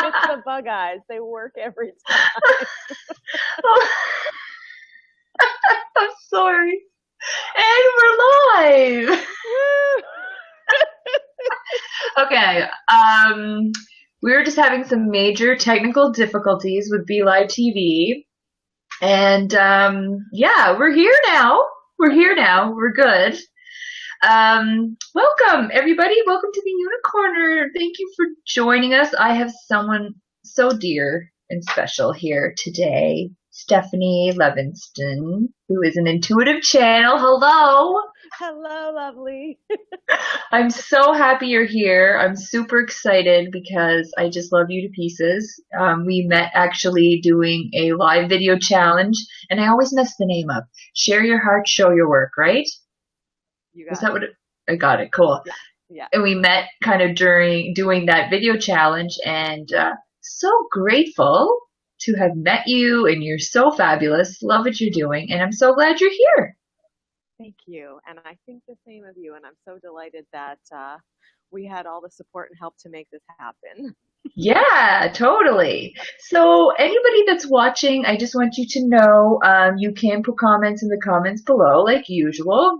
It's the bug eyes. They work every time. I'm sorry. And we're live. Woo! Okay. We were just having some major technical difficulties with Be Live TV. And yeah, we're here now. We're here now. We're good. Welcome, everybody. Welcome to the Unicorner. Thank you for joining us. I have someone so dear and special here today, Stephanie Levenston, who is an intuitive channel. Hello. Hello, lovely. I'm so happy you're here. I'm super excited because I just love you to pieces. We met actually doing a live video challenge, and I always mess the name up. Share your heart, show your work, right? You Is got that it. what I got it? Cool. Yeah, yeah. And we met kind of during doing that video challenge, and so grateful to have met you, and you're so fabulous. Love what you're doing, and I'm so glad you're here. Thank you. And I think the same of you. And I'm so delighted that we had all the support and help to make this happen. Yeah, totally. So anybody that's watching, I just want you to know you can put comments in the comments below, like usual.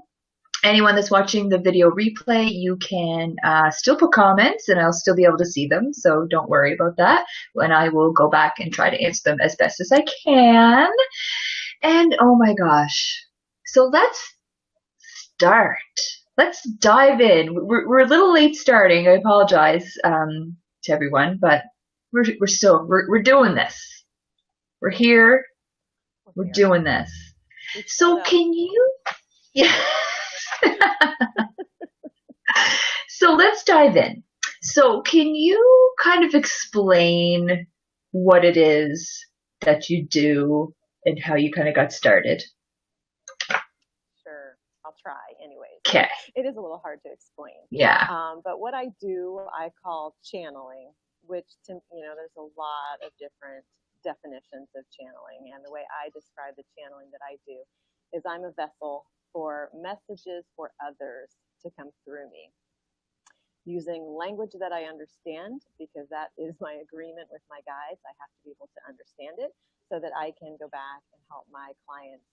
Anyone that's watching the video replay, you can still put comments and I'll still be able to see them. So don't worry about that. And I will go back and try to answer them as best as I can. And oh my gosh. So let's start. Let's dive in. We're a little late starting. I apologize to everyone, but we're doing this. We're here. We're We're here. doing this. We showed So up. can you? Yeah. So let's dive in. So can you kind of explain what it is that you do and how you kind of got started? Sure. I'll try anyways. Okay. It is a little hard to explain. Yeah. But what I do, I call channeling, which, there's a lot of different definitions of channeling. And the way I describe the channeling that I do is I'm a vessel for messages for others to come through me using language that I understand, because that is my agreement with my guides. I have to be able to understand it so that I can go back and help my clients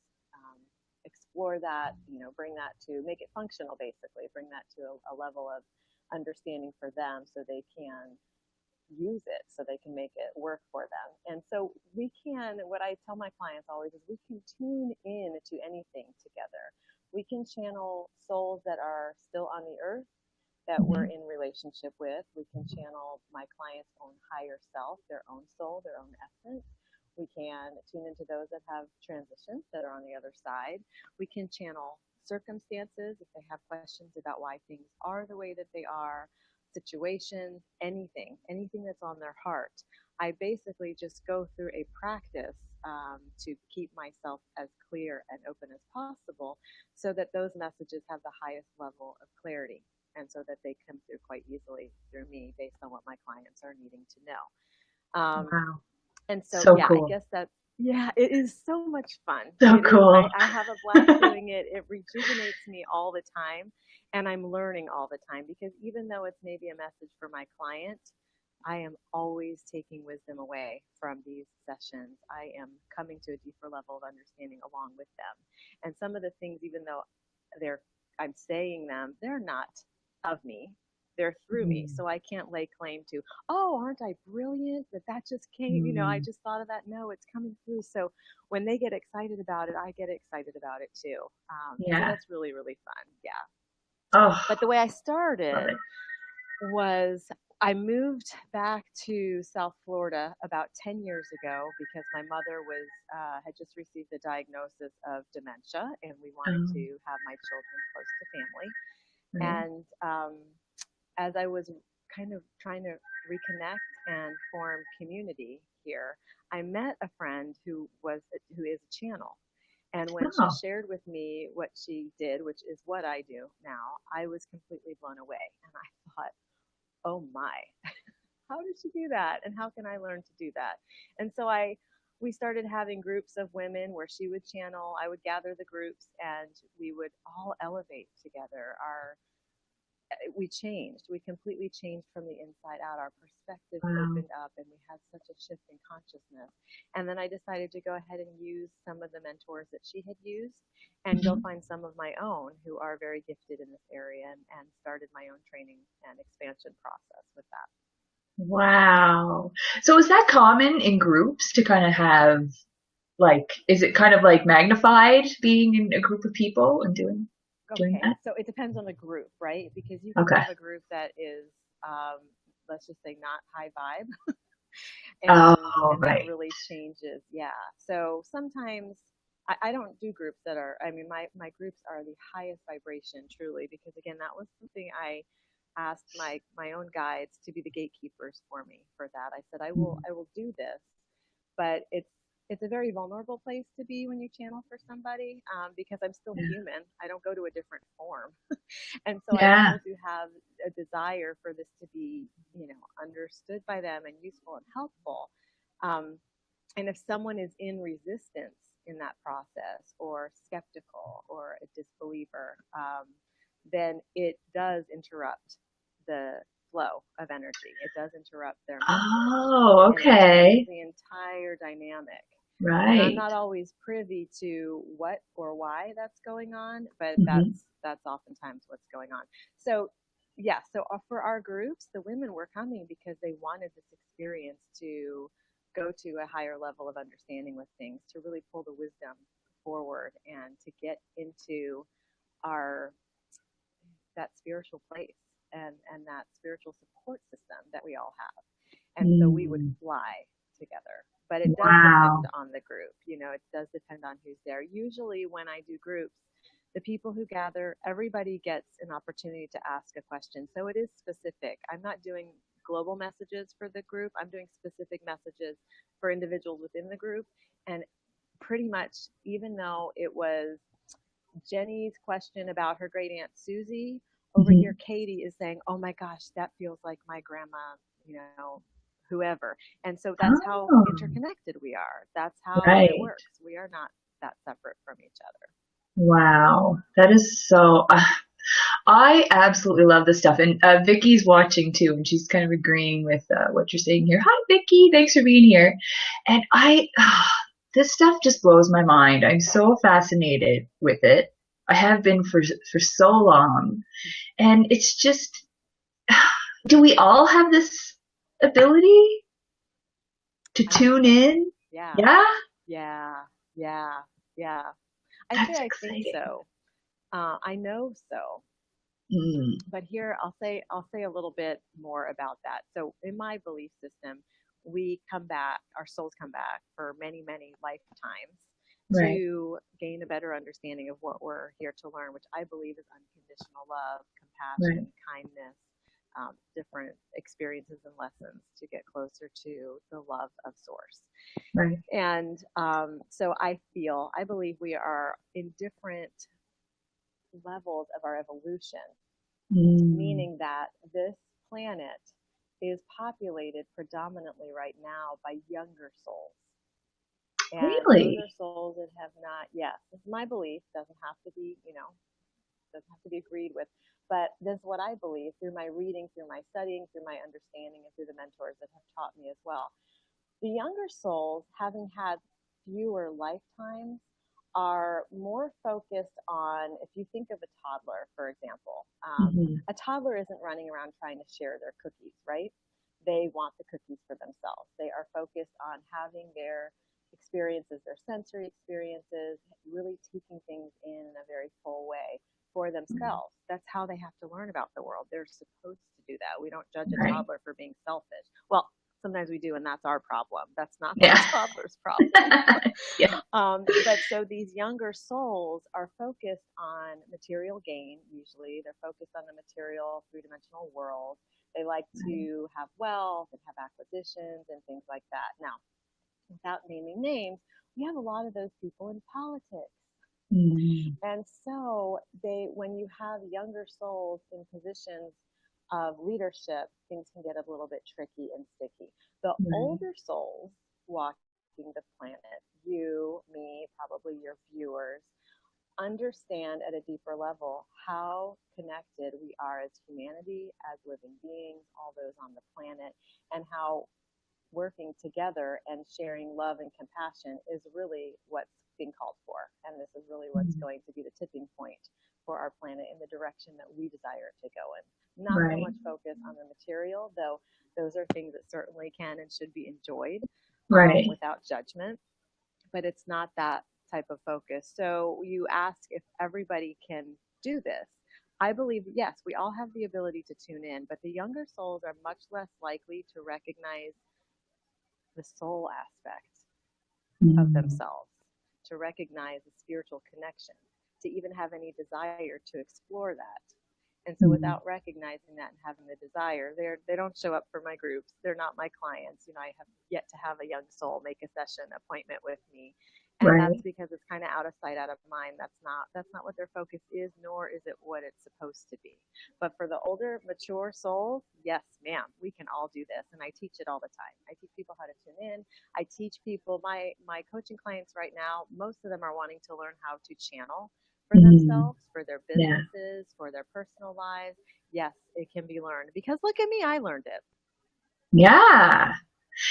explore that, bring that to make it functional, basically, bring that to a level of understanding for them so they can use it, so they can make it work for them. And so what I tell my clients always is we can tune in to anything together. We can channel souls that are still on the earth that we're in relationship with. We can channel my client's own higher self, their own soul, their own essence. We can tune into those that have transitions that are on the other side. We can channel circumstances if they have questions about why things are the way that they are, situations, anything that's on their heart. I basically just go through a practice to keep myself as clear and open as possible so that those messages have the highest level of clarity and so that they come through quite easily through me based on what my clients are needing to know. Wow. And so, So yeah, I cool. guess it is so much fun. So It is, cool. I have a blast doing it. It rejuvenates me all the time. And I'm learning all the time because even though it's maybe a message for my client, I am always taking wisdom away from these sessions. I am coming to a deeper level of understanding along with them. And some of the things, even though I'm saying them, they're not of me. They're through me. Mm. So I can't lay claim to, oh, aren't I brilliant? That just came, I Mm. just thought of that. No, it's coming through. So when they get excited about it, I get excited about it too. So Yeah. that's really, really fun. Yeah. Oh, But the way I love started it. was I moved back to South Florida about 10 years ago because my mother had just received a diagnosis of dementia, and we wanted Oh, to have my children close to family. right. And as I was kind of trying to reconnect and form community here, I met a friend who is a channel. And when she Oh, shared with me what she did, which is what I do now, I was completely blown away. And I thought, oh my, how did she do that? And how can I learn to do that? And so we started having groups of women where she would channel, I would gather the groups, and we would all elevate together. we changed. We completely changed from the inside out. Our perspectives Wow. opened up and we had such a shift in consciousness. And then I decided to go ahead and use some of the mentors that she had used and go Mhm. find some of my own who are very gifted in this area and started my own training and expansion process with that. Wow. So is that common in groups to kind of have like, is it kind of like magnified being in a group of people and doing Okay, that? so it depends on the group, right? Because you can Okay. have a group that is, um, let's just say, not high vibe, Oh, and that right. really changes. Yeah. So sometimes I don't do groups that are. I mean, my groups are the highest vibration, truly, because again, that was something I asked my own guides to be the gatekeepers for me for that. I said Mm. I will do this, but it's a very vulnerable place to be when you channel for somebody, because I'm still Yeah. human. I don't go to a different form. And so I Yeah. wanted to have a desire for this to be, understood by them and useful and helpful. Um, and if someone is in resistance in that process or skeptical or a disbeliever, then it does interrupt the flow of energy. It does interrupt their message Oh, and it changes okay. the entire dynamic. And I'm Right. not always privy to what or why that's going on, but Hmm. that's oftentimes what's going on. So yeah, so for our groups, the women were coming because they wanted this experience to go to a higher level of understanding with things, to really pull the wisdom forward and to get into our that spiritual place and that spiritual support system that we all have. And so we would Mm. fly together. But it does depend Wow. on the group. It does depend on who's there. Usually, when I do groups, the people who gather, everybody gets an opportunity to ask a question. So it is specific. I'm not doing global messages for the group, I'm doing specific messages for individuals within the group. And pretty much, even though it was Jenny's question about her great aunt Susie, over Hmm. here Katie is saying, "Oh my gosh, that feels like my grandma, whoever." And so that's how Oh, interconnected we are. That's how it right. works. We are not that separate from each other. Wow. That is so, I absolutely love this stuff. And Vicky's watching too, and she's kind of agreeing with what you're saying here. Hi, Vicky. Thanks for being here. And this stuff just blows my mind. I'm so fascinated with it. I have been for so long. And it's just, do we all have this ability to I think tune so. in? Yeah, Yeah? yeah, yeah, yeah. I say That's I think exciting. so. I know so. Mm, But here I'll say a little bit more about that. So in my belief system, we come back, our souls come back for many, many lifetimes right, to gain a better understanding of what we're here to learn, which I believe is unconditional love, right, compassion, kindness, different experiences and lessons to get closer to the love of Source. right. And so I believe we are in different levels of our evolution, Mm, meaning that this planet is populated predominantly right now by younger souls. And those are really? souls that have not, yes, this is my belief, doesn't have to be, doesn't have to be agreed with. But this is what I believe through my reading, through my studying, through my understanding, and through the mentors that have taught me as well. The younger souls, having had fewer lifetimes, are more focused on, if you think of a toddler, for example, Hmm. a toddler isn't running around trying to share their cookies, right? They want the cookies for themselves. They are focused on having their experiences, their sensory experiences, really taking things in a very full way for themselves. That's how they have to learn about the world. They're supposed to do that. We don't judge a Right. toddler for being selfish. Well, sometimes we do, and that's our problem. That's not the Yeah. toddler's problem. Yeah. But so these younger souls are focused on material gain, usually. They're focused on the material, three dimensional world. They like to have wealth and have acquisitions and things like that. Now, without naming names, we have a lot of those people in politics. Mm, And so when you have younger souls in positions of leadership, things can get a little bit tricky and sticky. The right. older souls walking the planet, you, me, probably your viewers, understand at a deeper level how connected we are as humanity, as living beings, all those on the planet, and how working together and sharing love and compassion is really what's being called for. And this is really what's Mhm. going to be the tipping point for our planet in the direction that we desire to go in. Not so Right. much focus on the material, though those are things that certainly can and should be enjoyed Right. without judgment, but it's not that type of focus. So you ask if everybody can do this. I believe, yes, we all have the ability to tune in, but the younger souls are much less likely to recognize the soul aspect of Mm. themselves, to recognize a spiritual connection, to even have any desire to explore that. And so Mm. without recognizing that and having the desire, they don't show up for my groups. They're not my clients. You know, I have yet to have a young soul make a session appointment with me. And that's Right. because it's kind of out of sight, out of mind. That's not what their focus is, nor is it what it's supposed to be. But for the older, mature souls, yes, ma'am, we can all do this. And I teach it all the time. I teach people how to tune in. I teach people, my coaching clients right now, most of them are wanting to learn how to channel for Mm. themselves, for their Yeah. businesses, for their personal lives. Yes, it can be learned because look at me, I learned it. Yeah.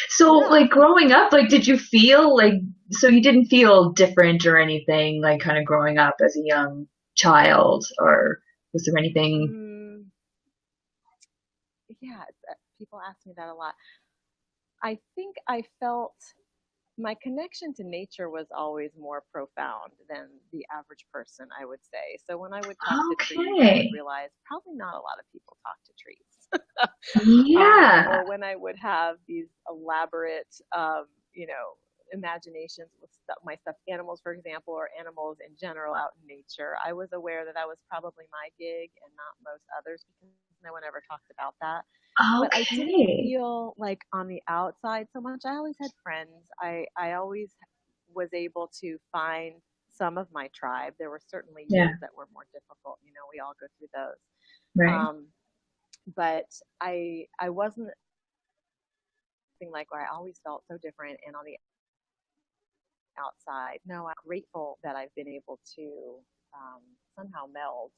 So, Yeah. like growing up, like did you feel like so you didn't feel different or anything like kind of growing up as a young child or was there anything? Mm, yeah, people ask me that a lot. I think I felt my connection to nature was always more profound than the average person, I would say. So when I would talk to trees, I would Okay. realize probably not a lot of people talk to trees. Yeah. Or when I would have these elaborate, you know, imaginations with my stuffed animals, for example, or animals in general out in nature, I was aware that that was probably my gig and not most others because no one ever talked about that. But I didn't Okay. feel like on the outside so much. I always had friends. I always was able to find some of my tribe. There were certainly Yeah. years that were more difficult. You know, we all go through those. Right. Um, but I wasn't something like where I always felt so different and on the outside. No, I'm grateful that I've been able to somehow meld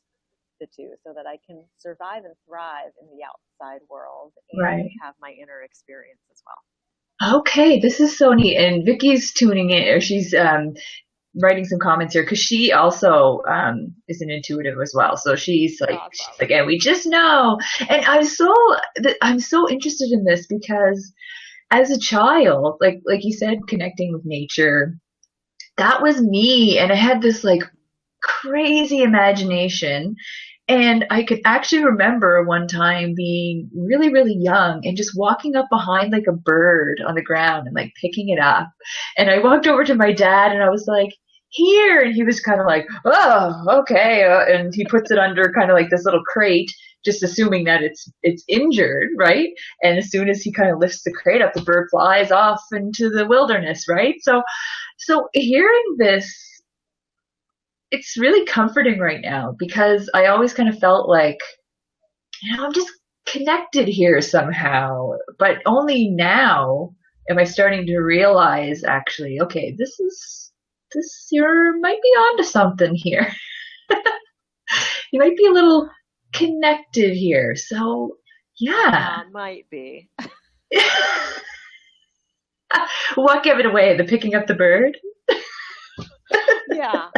the two so that I can survive and thrive in the outside world and Right. have my inner experience as well. Okay, this is so neat. And Vicky's tuning in, or she's writing some comments here because she also is an intuitive as well. So she's Awesome. like, and we just know. And I'm so interested in this because as a child, like you said, connecting with nature, that was me, and I had this like crazy imagination. And I could actually remember one time being really, really young and just walking up behind like a bird on the ground and like picking it up. And I walked over to my dad and I was like, here. And he was kind of like, oh, okay. And he puts it under kind of like this little crate, just assuming that it's injured, right? And as soon as he kind of lifts the crate up, the bird flies off into the wilderness, right? So hearing this, it's really comforting right now because I always kind of felt like, I'm just connected here somehow. But only now am I starting to realize actually, okay, this you might be onto something here. You might be a little connected here. So yeah. Might be. What gave it away? The picking up the bird? Yeah.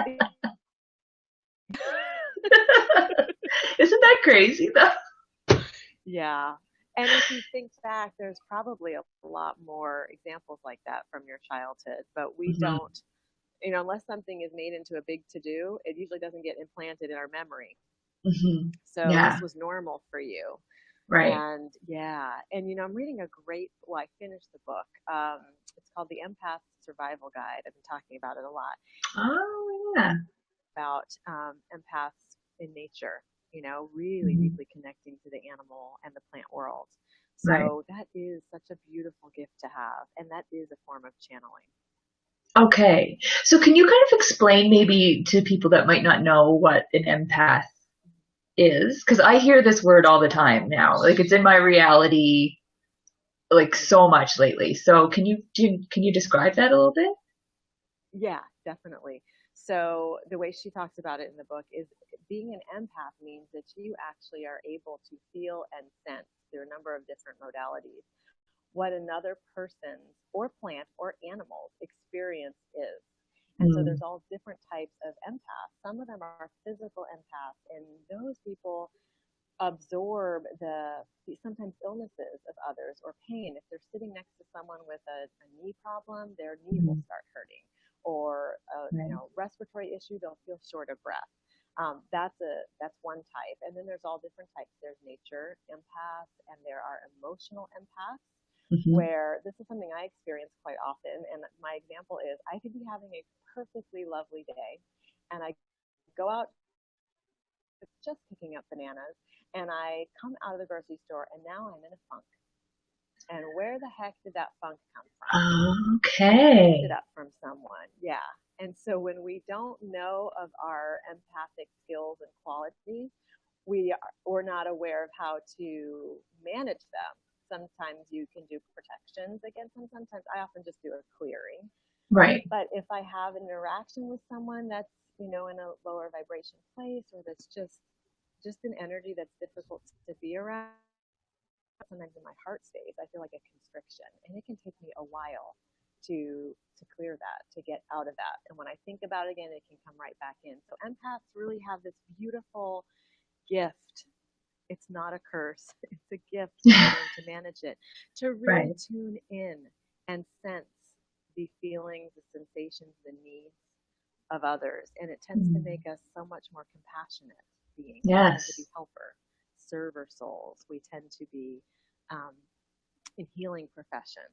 Isn't that crazy though? Yeah. And if you think back, there's probably a lot more examples like that from your childhood, but we Hmm. don't, you know, unless something is made into a big to do, it usually doesn't get implanted in our memory. Hmm. So Yeah, this was normal for you. right. And yeah, and you know, I'm reading a great, well, I finished the book. It's called The Empath Survival Guide. I've been talking about it a lot, Oh yeah. about empaths in nature, you know, really Hmm. deeply connecting to the animal and the plant world. Right. So that is such a beautiful gift to have. And that is a form of channeling. Okay. So can you kind of explain maybe to people that might not know what an empath is? Because I hear this word all the time now. Like it's in my reality like so much lately. So can you describe that a little bit? Yeah, definitely. So the way she talks about it in the book is being an empath means that you actually are able to feel and sense through a number of different modalities what another person's or plant or animal's experience is. And so Mm. there's all different types of empaths. Some of them are physical empaths, and those people absorb the sometimes illnesses of others or pain. If they're sitting next to someone with a knee problem, their knee will Mm. start hurting, or a Right. respiratory issue, they'll feel short of breath. That's one type, and then there's all different types. There's nature empaths, and there are emotional empaths. Hmm. Where this is something I experience quite often, and my example is I could be having a perfectly lovely day, and I go out just picking up bananas, and I come out of the grocery store, and now I'm in a funk. And where the heck did that funk come from? I picked it Okay. up from someone. Yeah. And so when we don't know of our empathic skills and qualities, we're not aware of how to manage them. Sometimes you can do protections against them. Sometimes I often just do a clearing. Right. But if I have an interaction with someone that's, in a lower vibration place, or that's just an energy that's difficult to be around, sometimes in my heart space, I feel like a constriction, and it can take me a while to clear that, to get out of that. And when I think about it again, it can come right back in. So empaths really have this beautiful gift. It's not a curse. It's a gift when we learn to manage it, to really Right. tune in and sense the feelings, the sensations, the needs of others. And it tends to Mm. make us so much more compassionate beings. We tend to be Yes. helper, server souls. We tend to be um, in healing professions.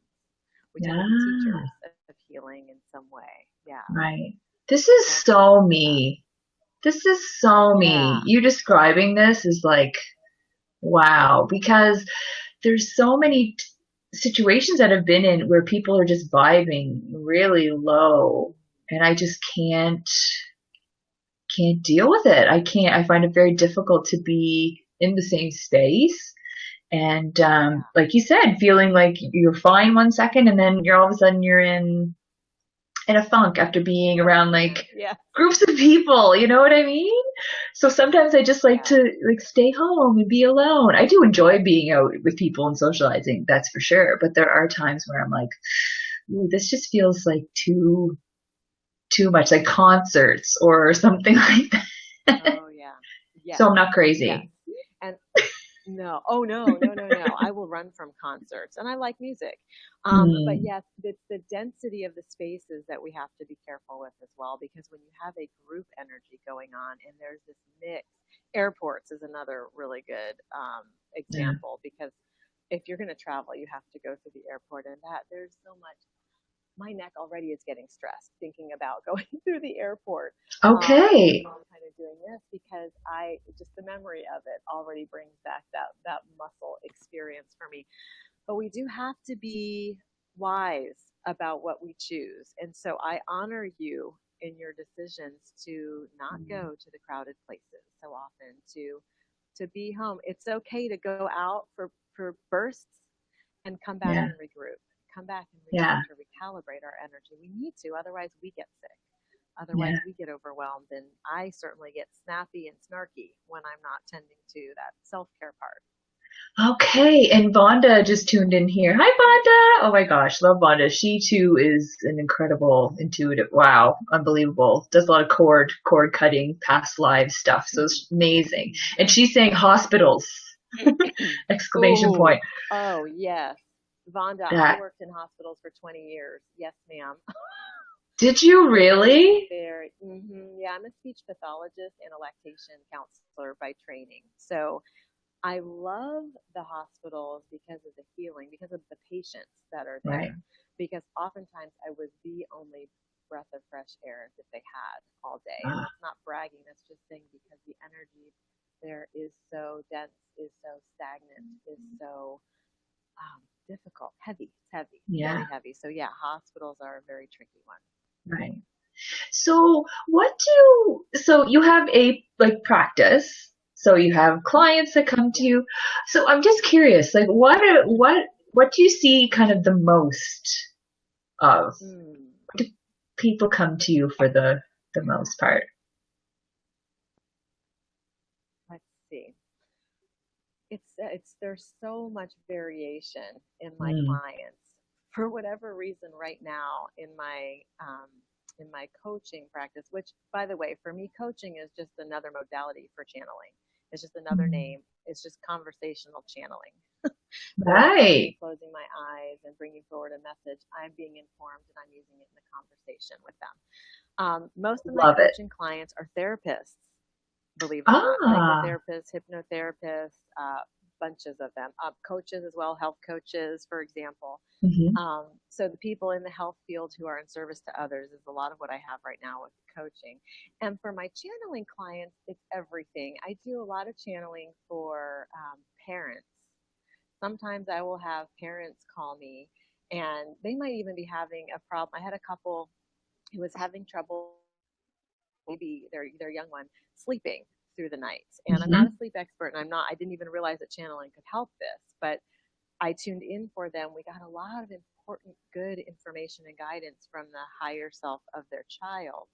We tend to be Yeah. teachers of healing in some way. Yeah. Right. This is All kinds of so empaths. me. This is so Yeah. me. You describing this is like, wow, because there's so many situations that I've been in where people are just vibing really low, and I just can't deal with it. I can't. I find it very difficult to be in the same space. And Yeah. like you said, feeling like you're fine one second, and then you're all of a sudden you're in a funk after being Oh, around like man. Yeah. groups of people. You know what I mean? So sometimes I just like Yeah. to like stay home and be alone. I do enjoy being out with people and socializing, that's for sure. But there are times where I'm like, ooh, this just feels like too much, like concerts or something like that. Oh, yeah. Yes. So I'm not Yes. crazy. And no. Oh, no, no, no, no. I will run from concerts, and I like music. But Mm, yes, it's the density of the spaces that we have to be careful with as well, because when you have a group energy going on and there's this mix, airports is another really good yeah. example, because if you're going to travel, you have to go through the airport, and that there's so much. My neck already is getting stressed thinking about going through the airport, Okay. kind of doing this, because I just the memory of it already brings back that muscle experience for me. But we do have to be wise about what we choose, and so I honor you in your decisions to not go to the crowded places so often, to be home. It's okay to go out for bursts and come back Yeah. and regroup, come back and regroup, Yeah. to recalibrate our energy. We need to, otherwise we get sick. Yeah. Otherwise we get overwhelmed, and I certainly get snappy and snarky when I'm not tending to that self-care part. Okay, and Vonda just tuned in here. Hi, Vonda. Oh my gosh, love Vonda. She too is an incredible intuitive. Wow, unbelievable. Does a lot of cord cutting, past live stuff. So it's amazing. And she's saying hospitals! Exclamation Oh, point. oh yes. Vonda, I That worked in hospitals for 20 years. Yes, ma'am. did you It is really? very, yeah, I'm a speech pathologist and a lactation counselor by training. So I love the hospitals because of the healing, because of the patients that are Right. there. Because oftentimes I was the only breath of fresh air that they had all day. And Ah, that's not bragging, that's just saying because the energy there is so dense, is so stagnant, is so difficult, heavy. It's heavy, yeah. very heavy. So, yeah, hospitals are a very tricky one. Right. So so you have a like practice. So you have clients that come to Yeah. you. So I'm just curious, like what do you see kind of the most of? Mm. What do people come to you for the? the most part? Let's see. It's there's so much variation in my Mm. clients. For whatever reason, right now in my coaching practice, which by the way, for me, coaching is just another modality for channeling. It's just another Mm. name. It's just conversational channeling. So instead of me Right. closing my eyes and bringing forward a message, I'm being informed and I'm using it in the conversation with them. Most of my Love it. coaching clients are therapists, believe it or not, Ah. psychotherapists, hypnotherapists, bunches of them, coaches as well, health coaches, for example. Hmm. So the people in the health field who are in service to others is a lot of what I have right now with coaching. And for my channeling clients, it's everything. I do a lot of channeling for parents. Sometimes I will have parents call me and they might even be having a problem. I had a couple who was having trouble, maybe their young one, sleeping through the nights. And I'm not a Hmm. sleep expert, and I didn't even realize that channeling could help this, but I tuned in for them. We got a lot of important, good information and guidance from the higher self of their child.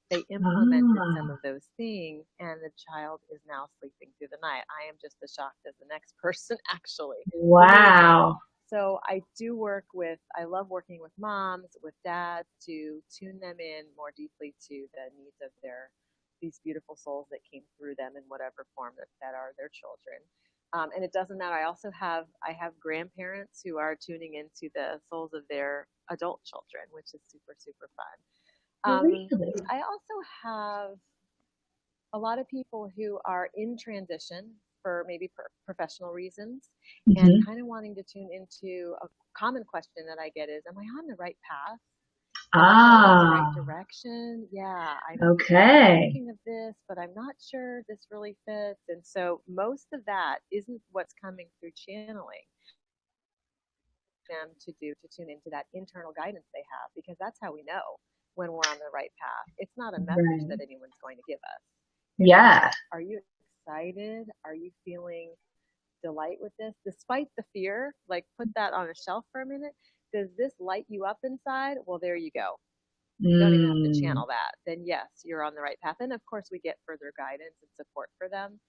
They implemented some Ah. of those things, and the child is now sleeping through the night. I am just as shocked as the next person, actually. It's amazing. Wow. So I love working with moms, with dads to tune them in more deeply to the needs of these beautiful souls that came through them in whatever form that are their children. And it doesn't matter. I have grandparents who are tuning into the souls of their adult children, which is super super fun. Really? I also have a lot of people who are in transition for maybe professional reasons and Hmm. kind of wanting to tune into a common question that I get is, am I on the right path? Am I going in the right Ah. direction? Yeah, I'm Okay. thinking of this, but I'm not sure this really fits. And so most of that isn't what's coming through channeling them to do to tune into that internal guidance they have, because that's how we know when we're on the right path. It's not a message Right. that anyone's going to give us. It's Yeah. just, are you excited? Are you feeling delight with this? Despite the fear, like put that on a shelf for a minute. Does this light you up inside? Well, there you go. You don't even have to Mm. channel that. Then, yes, you're on the right path. And of course, we get further guidance and support for them.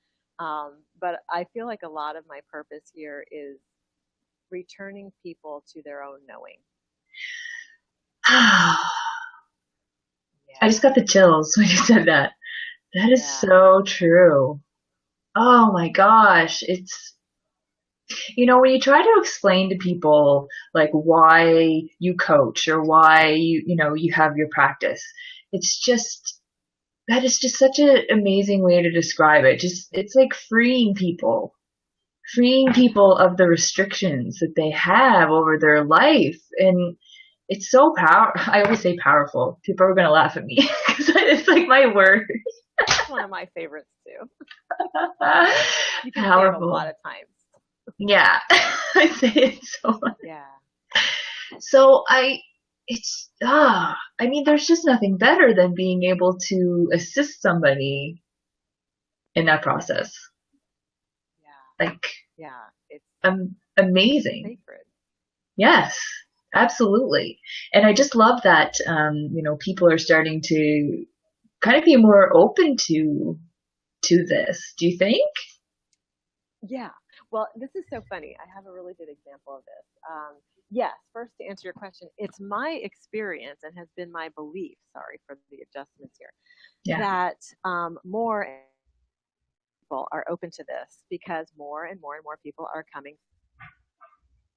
But I feel like a lot of my purpose here is returning people to their own knowing. I just Yeah, got the chills when you said that. That is yeah, so true. Oh my gosh. When you try to explain to people like why you coach or why you have your practice, it's just, that is just such an amazing way to describe it. Just, it's like freeing people of the restrictions that they have over their life. And it's so I always say powerful. People are going to laugh at me because it's like my word. it's one of my favorites too. You can say it a lot Powerful. of times. Yeah. I say it so much. Yeah, So I mean, there's just nothing better than being able to assist somebody in that process. yeah, Like, yeah. It's amazing. sacred. Yes, absolutely. And I just love that, people are starting to kind of be more open to this. Do you think? Yeah. Well, this is so funny. I have a really good example of this. Yes, first to answer your question, it's my experience and has been my belief, sorry for the adjustments here, Yeah. that more people are open to this because more and more and more people are coming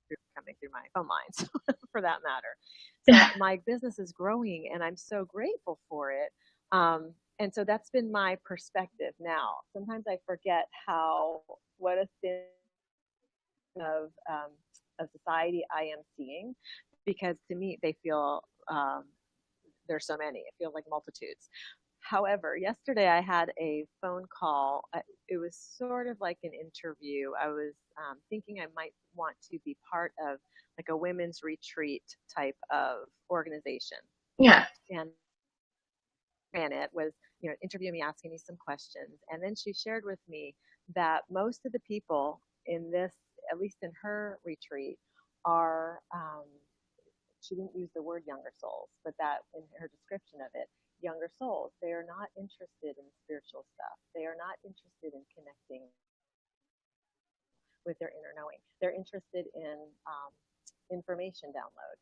through my phone lines for that matter. So my business is growing and I'm so grateful for it. And so that's been my perspective now. Sometimes I forget what a thin of society I am seeing, because to me they feel there's so many. It feels like multitudes. However, yesterday I had a phone call. It was sort of like an interview. I was thinking I might want to be part of like a women's retreat type of organization. Yeah. And it was, interviewing me, asking me some questions. And then she shared with me that most of the people in this, at least in her retreat, are, she didn't use the word younger souls, but that in her description of it, younger souls. They are not interested in spiritual stuff. They are not interested in connecting with their inner knowing. They're interested in information download.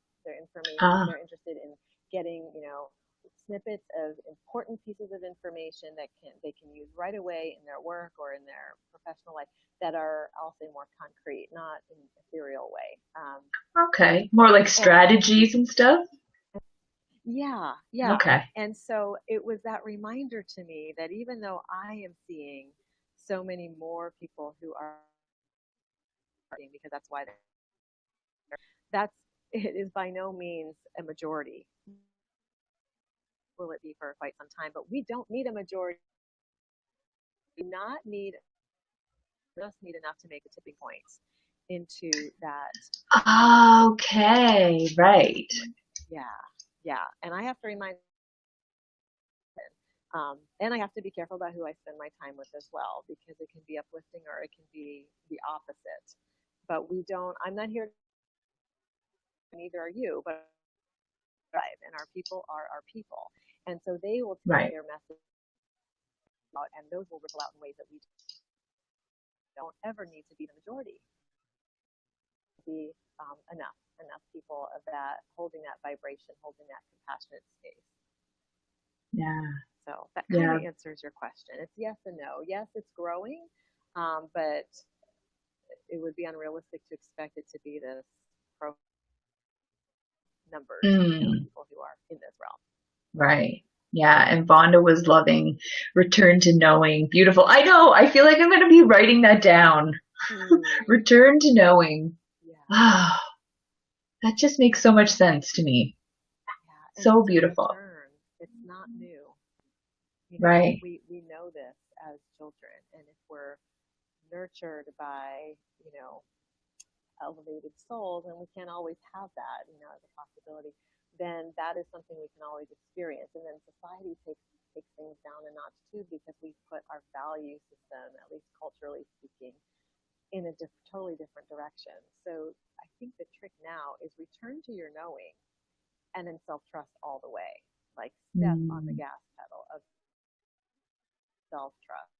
Ah, They're interested in getting, snippets of important pieces of information that they can use right away in their work or in their professional life that are, I'll say, more concrete, not in an ethereal way. okay. More like And strategies and stuff? yeah, yeah. Okay. And so it was that reminder to me that even though I am seeing so many more people who are, because that's why that's it is by no means a majority. Will it be for quite some time? But we don't need a majority. We not need just need enough to make a tipping point into that. Okay, right. Yeah, yeah. And I have to remind, and I have to be careful about who I spend my time with as well, because it can be uplifting or it can be the opposite. But we don't. I'm not here. Neither are you. But and our people are our people, and so they will take Right. their message out, and those will ripple out in ways that we don't ever need to be the majority. Be enough people of that holding that vibration, holding that compassionate space. Yeah. So that kind Yeah. of answers your question. It's yes and no. Yes, it's growing, but it would be unrealistic to expect it to be this pro numbers, Mm, people who are in this realm. right. Yeah. And Vonda was loving Return to Knowing. Beautiful. I know. I feel like I'm going to be writing that down. Return to Knowing. Yeah, Ah, that just makes so much sense to me. yeah, and So it's a beautiful. return. It's not new. Right. We know this as children, and if we're nurtured by elevated souls, and we can't always have that, as a possibility, then that is something we can always experience. And then society takes things down a notch too, because we put our value system, at least culturally speaking, in a totally different direction. So I think the trick now is return to your knowing, and then self trust all the way, like step on the Mm, gas pedal of self trust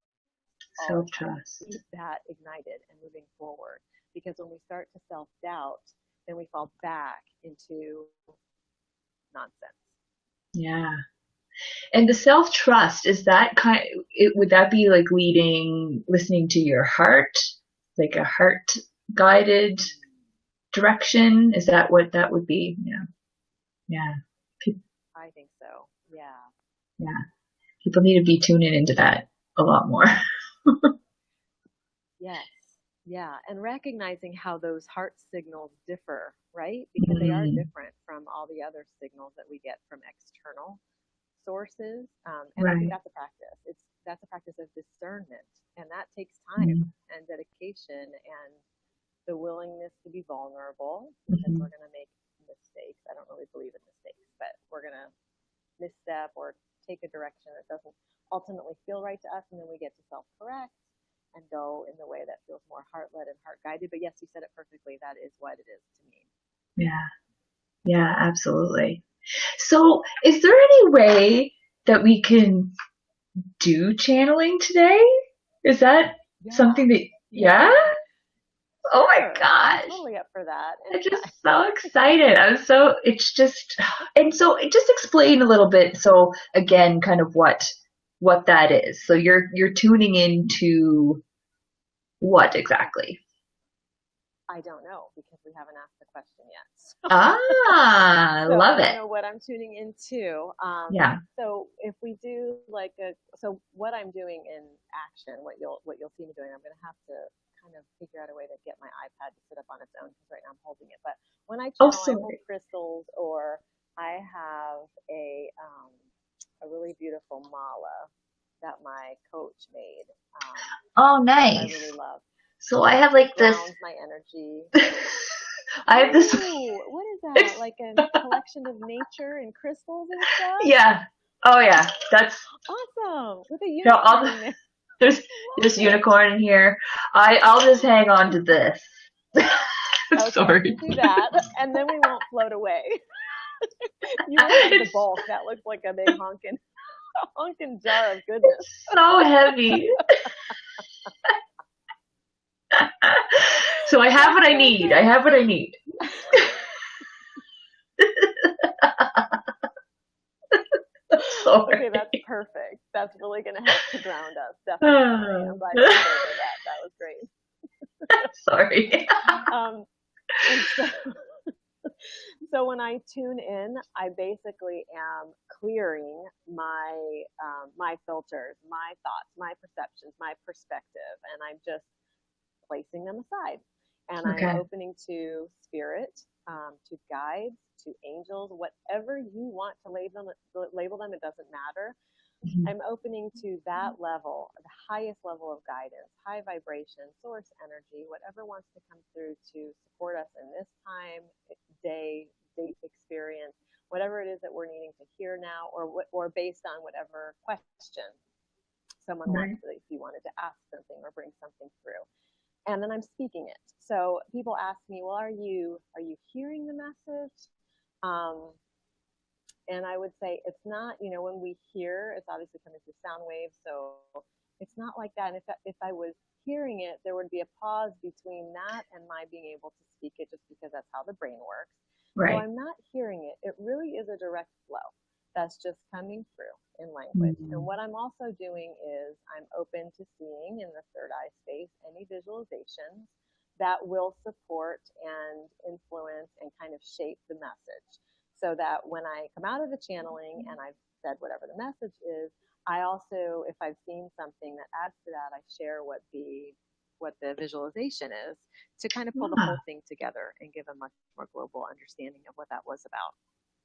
all the time. self-trust. Keep that ignited and moving forward. Because when we start to self doubt, then we fall back into nonsense. Yeah. And the self-trust, is that would that be like listening to your heart, like a heart guided direction? Is that what that would be? Yeah. Yeah. I think so. Yeah. Yeah. People need to be tuning into that a lot more. Yes. Yeah. And recognizing how those heart signals differ, right? Because they are Mm, different from all the other signals that we get from external sources. And I think right. that's a practice of discernment, and that takes time Mm, and dedication and the willingness to be vulnerable, because mhm, we're going to make mistakes. I don't really believe in mistakes, but we're going to misstep or take a direction that doesn't ultimately feel right to us, and then we get to self-correct and go in the way that feels more heart-led and heart-guided. But yes, you said it perfectly. That is what it is to me. yeah. Yeah, absolutely. So, is there any way that we can do channeling today? Is that Yeah, something that, yeah? yeah, Oh my sure. I'm gosh. totally up for that I'm just anytime. so excited. It's just, and so just explain a little bit. So again, kind of what that is. So you're tuning into what exactly? I don't know, because we haven't asked the question yet. Ah, So I love don't it. know what I'm tuning into. Yeah. So if we do so what I'm doing in action, what you'll see me doing, I'm going to have to kind of figure out a way to get my iPad to sit up on its own, because right now I'm holding it. But when I Oh, channel, I hold sorry. crystals, or I have a really beautiful mala that my coach made, Oh, that I nice. really love. So I have It like this. grounds my energy. I have this. Ooh, what is that? It's Like a collection of nature and crystals and stuff? yeah. Oh yeah. That's Awesome. With a no. unicorn in there. There's Love it. unicorn in here. I'll just hang on to this. Okay, Sorry. do that, and then we won't float away. You must have the It's bulk. That looks like a big honking jar of goodness. so heavy. So I have That's what I so need. I great. have what I need. Okay, Sorry. that's perfect. That's really going to help to ground us. Definitely. I'm glad you shared that. That was great. Sorry. And so, so when I tune in, I basically am clearing my filters, my thoughts, my perceptions, my perspective, and I'm just placing them aside. And I'm Okay. opening to spirit, to guides, to angels, whatever you want to label them, it doesn't matter. Mhm. I'm opening to that level, the highest level of guidance, high vibration, source energy, whatever wants to come through to support us in this time, day, date experience, whatever it is that we're needing to hear now, or based on whatever question someone wants Right. to, if you wanted to ask something or bring something through. And then I'm speaking it. So people ask me, well, are you hearing the message? Um, and I would say it's not, when we hear, it's obviously coming through sound waves. So it's not like that. And if I was hearing it, there would be a pause between that and my being able to speak it, just because that's how the brain works. So Right. I'm not hearing it. It really is a direct flow that's just coming through in language. And Mm. what I'm also doing is I'm open to seeing in the third eye space any visualizations that will support and influence and kind of shape the message, so that when I come out of the channeling and I've said whatever the message is, I also, if I've seen something that adds to that, I share what the visualization is, to kind of pull the Yeah. whole thing together and give a much more global understanding of what that was about.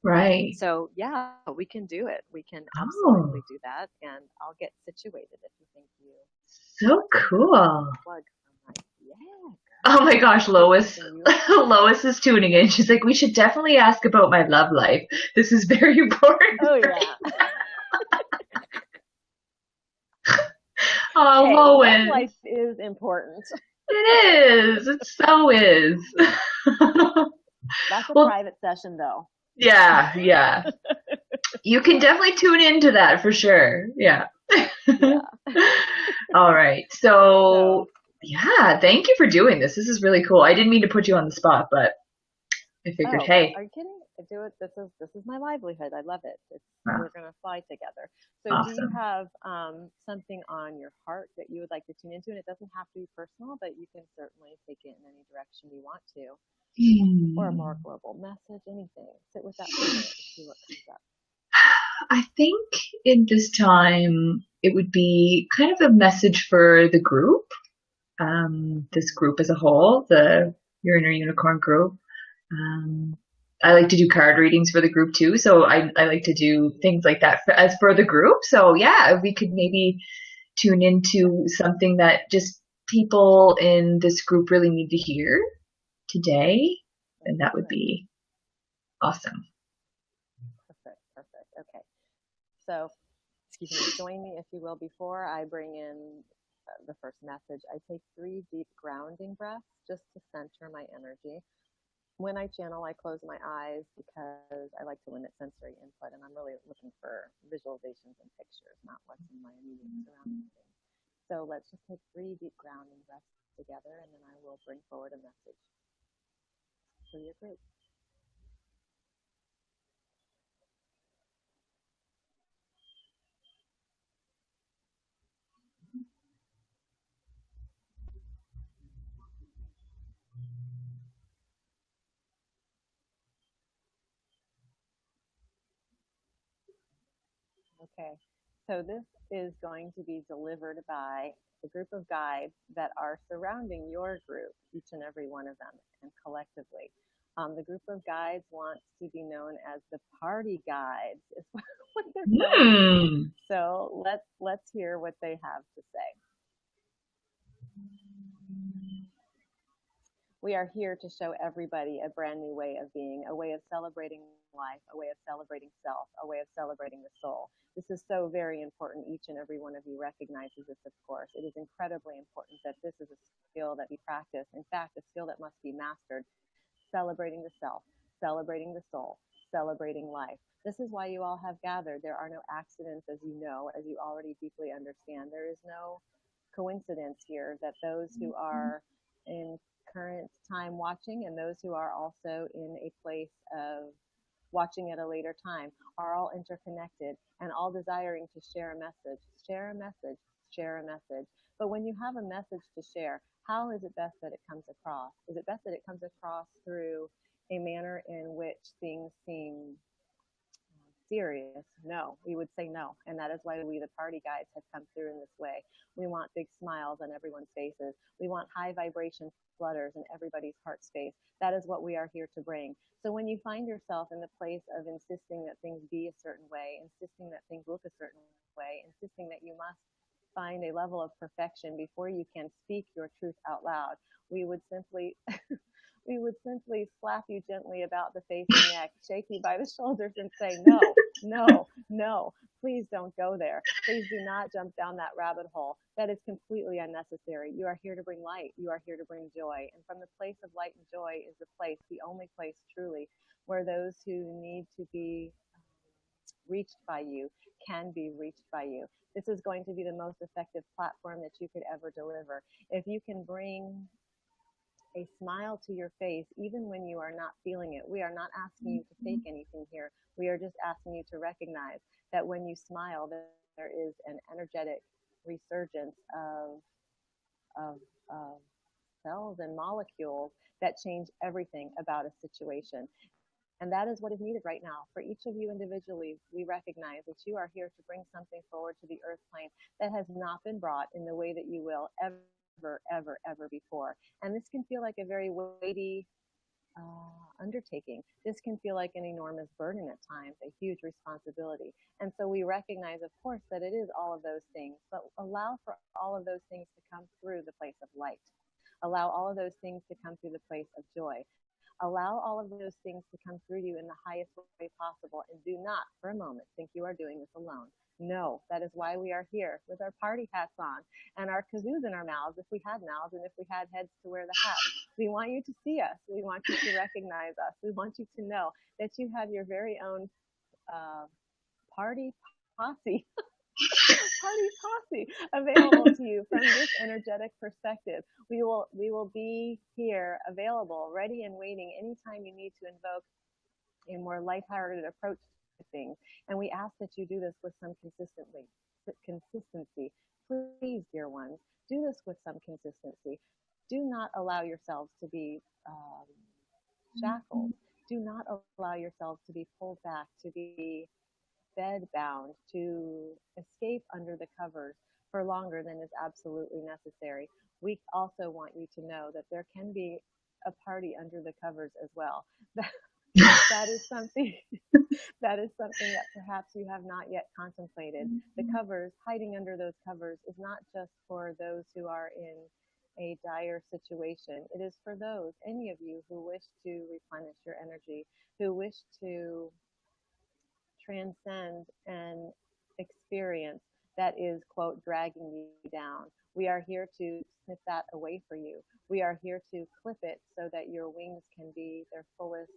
Right. So yeah, we can do it. We can Oh, absolutely do that, and I'll get situated if you think you so need a cool. plug from my, yeah, Oh my girl. gosh, Is this Lois. something you? Lois is tuning in. She's like, we should definitely ask about my love life. This is very important Oh for me. yeah. Oh, Hey, love Lois. life is important. It is. It so is. That's a Well, private session, though. yeah, yeah. You can definitely tune into that for sure. Yeah. Yeah. All right. So, So, yeah, thank you for doing this. This is really cool. I didn't mean to put you on the spot, but I figured, oh, hey, are you kidding? I do it. This is my livelihood. I love it. oh, We're gonna fly together. So, do you awesome. have something on your heart that you would like to tune into? And it doesn't have to be personal, but you can certainly take it in any direction you want to, or a more Hmm. global message. Anything. Sit with that for a minute and see what comes up. I think in this time, it would be kind of a message for the group, this group as a whole, the Your Inner Unicorn group. Um, I like to do card readings for the group too, so I like to do things like that as for the group. So yeah, we could maybe tune into something that just people in this group really need to hear today, Let's and that do would it. be awesome. Perfect. Perfect. Okay. So, excuse me, join me if you will before I bring in the first message. I take 3 deep grounding breaths just to center my energy. When I channel, I close my eyes because I like to limit sensory input, and I'm really looking for visualizations and pictures, not what's in my immediate surroundings. So let's just take 3 deep grounding breaths together, and then I will bring forward a message for your group. Okay, so this is going to be delivered by a group of guides that are surrounding your group, each and every one of them, and collectively. The group of guides wants to be known as the party guides, is what they're telling me. Hmm. So let's hear what they have to say. We are here to show everybody a brand new way of being, a way of celebrating life, a way of celebrating self, a way of celebrating the soul. This is so very important. Each and every one of you recognizes this, of course. It is incredibly important that this is a skill that we practice. In fact, a skill that must be mastered. Celebrating the self, celebrating the soul, celebrating life. This is why you all have gathered. There are no accidents, as you know, as you already deeply understand. There is no coincidence here that those who are in current time watching and those who are also in a place of watching at a later time are all interconnected and all desiring to share a message, share a message, share a message. But when you have a message to share, how is it best that it comes across? Is it best that it comes across through a manner in which things seem serious? No, we would say no. And that is why we, the party guides, have come through in this way. We want big smiles on everyone's faces. We want high vibration flutters in everybody's heart space. That is what we are here to bring. So when you find yourself in the place of insisting that things be a certain way, insisting that things look a certain way, insisting that you must find a level of perfection before you can speak your truth out loud, we would simply we would simply slap you gently about the face and neck, shake you by the shoulders, and say, no, no, no, please don't go there. Please do not jump down that rabbit hole. That is completely unnecessary. You are here to bring light. You are here to bring joy. And from the place of light and joy is the place, the only place truly, where those who need to be reached by you can be reached by you. This is going to be the most effective platform that you could ever deliver. If you can bring a smile to your face, even when you are not feeling it. We are not asking you to fake anything here. We are just asking you to recognize that when you smile, there is an energetic resurgence of cells and molecules that change everything about a situation. And that is what is needed right now. For each of you individually, we recognize that you are here to bring something forward to the earth plane that has not been brought in the way that you will ever before. And this can feel like a very weighty undertaking. This can feel like an enormous burden at times, a huge responsibility. And so we recognize, of course, that it is all of those things, but allow for all of those things to come through the place of light. Allow all of those things to come through the place of joy. Allow all of those things to come through you in the highest way possible, and do not for a moment think you are doing this alone. No, that is why we are here with our party hats on and our kazoos in our mouths, if we had mouths, and if we had heads to wear the hats. We want you to see us. We want you to recognize us. We want you to know that you have your very own party posse Party Posse available to you from this energetic perspective. We will be here available, ready and waiting anytime you need to invoke a more lighthearted approach to things. And we ask that you do this with some consistency. Please, dear ones, do this with some consistency. Do not allow yourselves to be shackled. Do not allow yourselves to be pulled back, to be bed-bound, to escape under the covers for longer than is absolutely necessary. We also want you to know that there can be a party under the covers as well. That is something that perhaps you have not yet contemplated. The covers, hiding under those covers, is not just for those who are in a dire situation. It is for those, any of you, who wish to replenish your energy, who wish to transcend an experience that is, quote, dragging you down. We are here to snip that away for you. We are here to clip it so that your wings can be their fullest,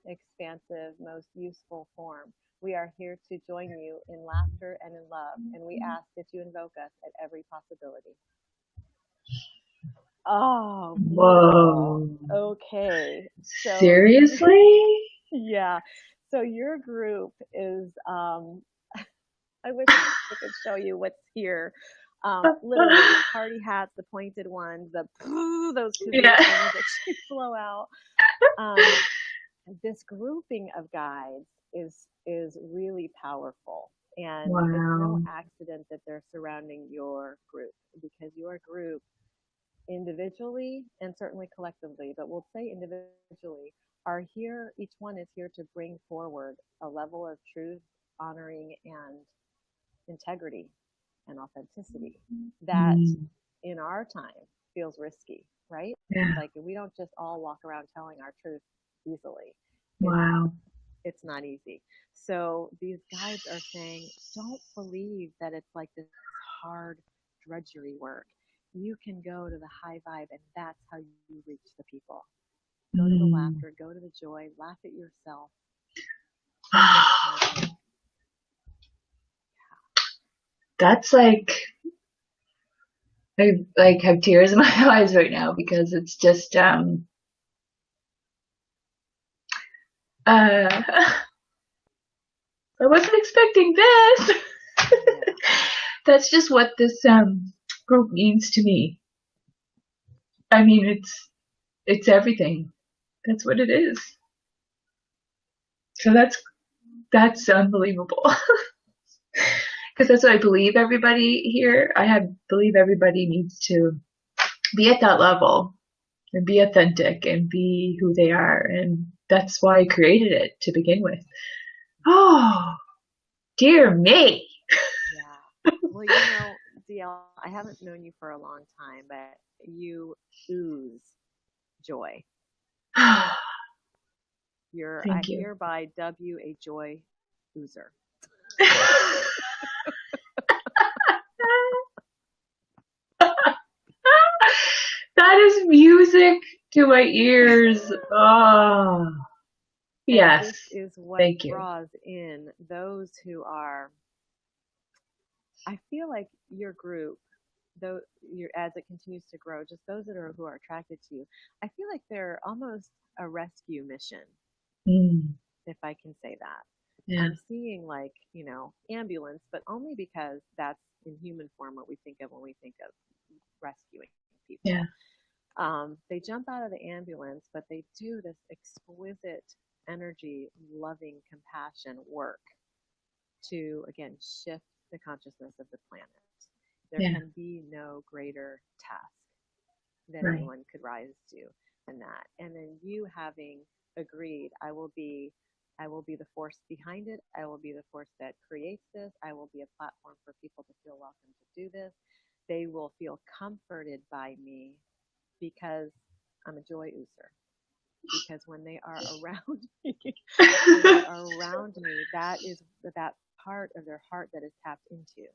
expansive, most useful form. We are here to join you in laughter and in love, and we ask that you invoke us at every possibility. Oh, whoa. Okay. So, seriously? Yeah. So your group is, I wish I could show you what's here. Literally, the party hats, the pointed ones, those Yeah. that you blow out. This grouping of guides is really powerful, and Wow. it's no accident that they're surrounding your group, because your group, individually and certainly collectively, but we'll say individually, are here. Each one is here to bring forward a level of truth, honoring, and integrity and authenticity that in our time feels risky, right? Yeah. Like, we don't just all walk around telling our truth easily. Wow. It's not easy. So these guides are saying, don't believe that it's like this hard drudgery work. You can go to the high vibe, and that's how you reach the people. Go to the laughter, go to the joy, laugh at yourself, And That's like, I like have tears in my eyes right now because it's just I wasn't expecting this. yeah, That's just what this group means to me. I mean, it's everything. That's what it is. So that's unbelievable. Because that's what I believe everybody here. Believe everybody needs to be at that level and be authentic and be who they are, and that's why I created it to begin with. Oh, dear me. yeah. Well, Deelle, I haven't known you for a long time, but you ooze joy. I Thank you. hereby dub you a joy oozer. That is music to my ears. Oh, And yes. this is what Thank you. draws in those who are, I feel like your group, though as it continues to grow, just those who are attracted to you, I feel like they're almost a rescue mission, Mm, if I can say that. yeah, I'm seeing like, ambulance, but only because that's in human form what we think of when we think of rescuing yeah. people. They jump out of the ambulance, but they do this exquisite energy, loving, compassion work to, again, shift the consciousness of the planet. There Yeah, can be no greater task that right. anyone could rise to than that. And then you having agreed, I will be the force behind it. I will be the force that creates this. I will be a platform for people to feel welcome to do this. They will feel comforted by me because I'm a joy oozer. Because when they are around me, when they are around me, that is that part of their heart that is tapped into,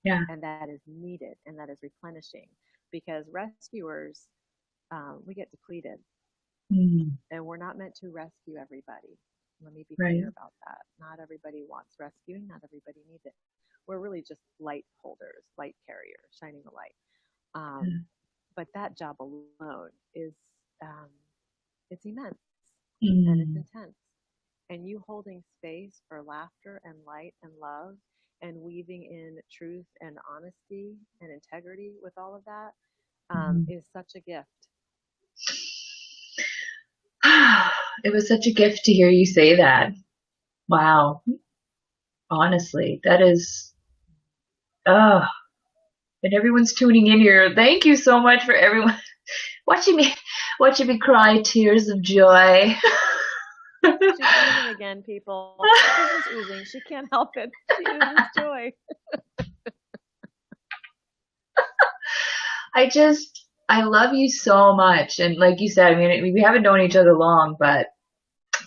Yeah. and that is needed, and that is replenishing. Because rescuers, we get depleted, Mm, and we're not meant to rescue everybody. Let me be right. clear about that. Not everybody wants rescuing. Not everybody needs it. We're really just light holders, light carriers, shining the light. Um, Yeah. but that job alone is um, it's immense and it's Mm, intense. And you holding space for laughter and light and love and weaving in truth and honesty and integrity with all of that mm. is such a gift. It was such a gift to hear you say that. Wow. Honestly, that is, oh, and everyone's tuning in here. Thank you so much for everyone watching me, watching me cry tears of joy. She's oozing again, people. She's just oozing. She can't help it. She oozes joy. I love you so much. And like you said, I mean, we haven't known each other long, but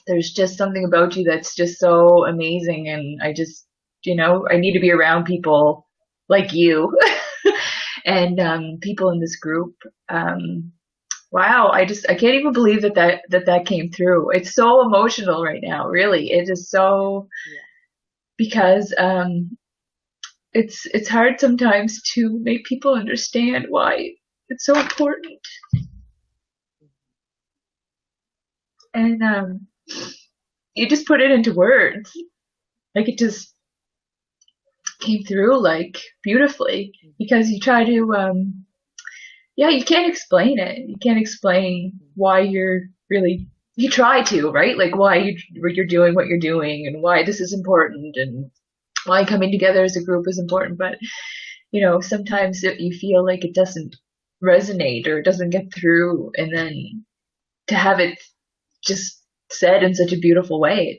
there's just something about you that's just so amazing. And I need to be around people like you and people in this group. Um, wow, I can't even believe that came through. It's so emotional right now, really. It is so Yeah. because it's hard sometimes to make people understand why it's so important. And you just put it into words. Like it just came through like beautifully because you try to you can't explain it. You can't explain why you try to, right? Like why you're doing what you're doing and why this is important and why coming together as a group is important. But, sometimes you feel like it doesn't resonate or it doesn't get through. And then to have it just said in such a beautiful way,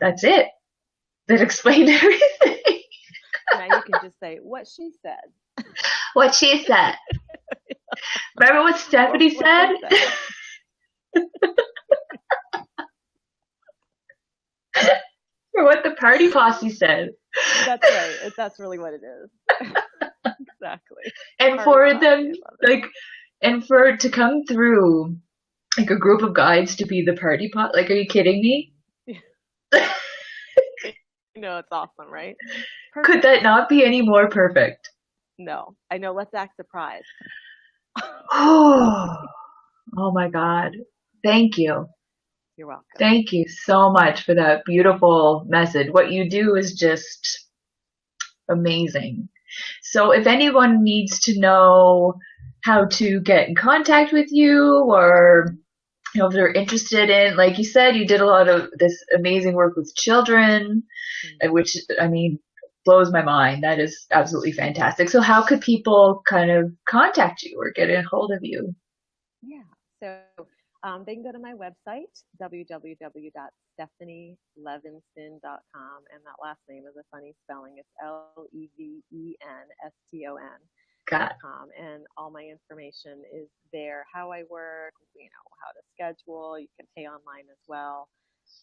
that's it. That explained everything. Now you can just say what she said. What she said. Remember what Stephanie said? Or what the Party Posse said. That's right. That's really what it is. Exactly. And for them, like, and for it to come through, like a group of guides to be the party pot. Like, are you kidding me? You know, it's awesome, right? Could Perfect. that not be any more perfect? No, I know. Let's act surprised. Oh, oh my God. Thank you. You're welcome. Thank you so much for that beautiful message. What you do is just amazing. So if anyone needs to know how to get in contact with you, or if they're interested in, like you said, you did a lot of this amazing work with children, which, I mean, blows my mind. That is absolutely fantastic. So how could people kind of contact you or get a hold of you? Yeah. So they can go to my website, www.stephanielevenston.com. And that last name is a funny spelling. It's Levenston.com. God. And all my information is there. How I work, how to schedule. You can pay online as well.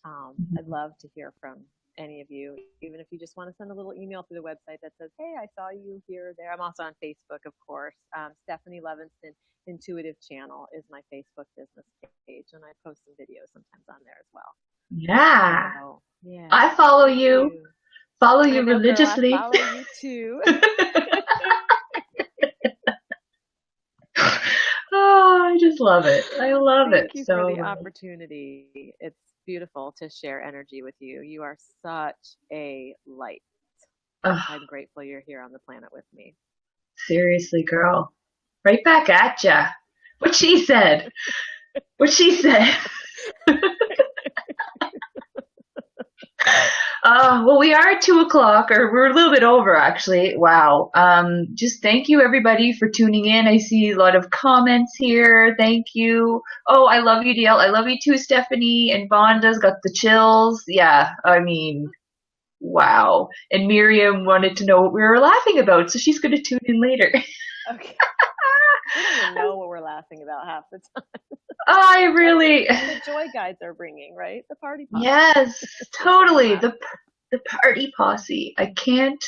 I'd love to hear from any of you, even if you just want to send a little email through the website that says, "Hey, I saw you here or there." I'm also on Facebook, of course. Stephanie Levenston Intuitive Channel is my Facebook business page, and I post some videos sometimes on there as well. Yeah. So, yeah. I follow Thank you. you. Follow I you know, girl. I religiously. follow you too. Oh, I just love it. I love it Thank you for so the much. opportunity. It's beautiful to share energy with you. You are such a light. Oh, I'm grateful you're here on the planet with me. seriously, girl. Right back at ya. What she said. What she said. Well, we are at 2 o'clock, or we're a little bit over actually. Wow. Just thank you everybody for tuning in. I see a lot of comments here. Thank you. Oh, I love you, Deelle. I love you too, Stephanie. And Vonda's got the chills. Yeah, I mean, wow. And Miriam wanted to know what we were laughing about, so she's going to tune in later. Okay. We don't even know what we're laughing about half the time. I That's really, what the joy guides are bringing, right? The party posse. yes, Making us totally. laugh. The party posse. I can't.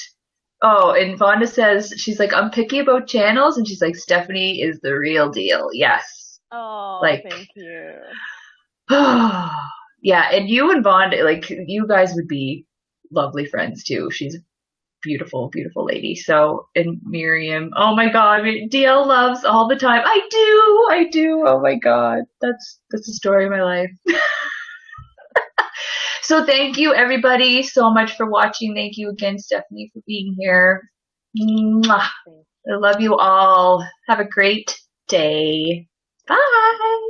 Oh, and Vonda says she's like, I'm picky about channels, and she's like, Stephanie is the real deal. Yes, Oh, like, thank you. yeah. And you and Vonda, like, you guys would be lovely friends too. She's a beautiful, beautiful lady. So, and Miriam, oh my God, DL loves all the time. I do. Oh my God, that's the story of my life. So thank you everybody so much for watching. Thank you again, Stephanie, for being here. Mwah. Thank I love you all. Have a great day. Bye.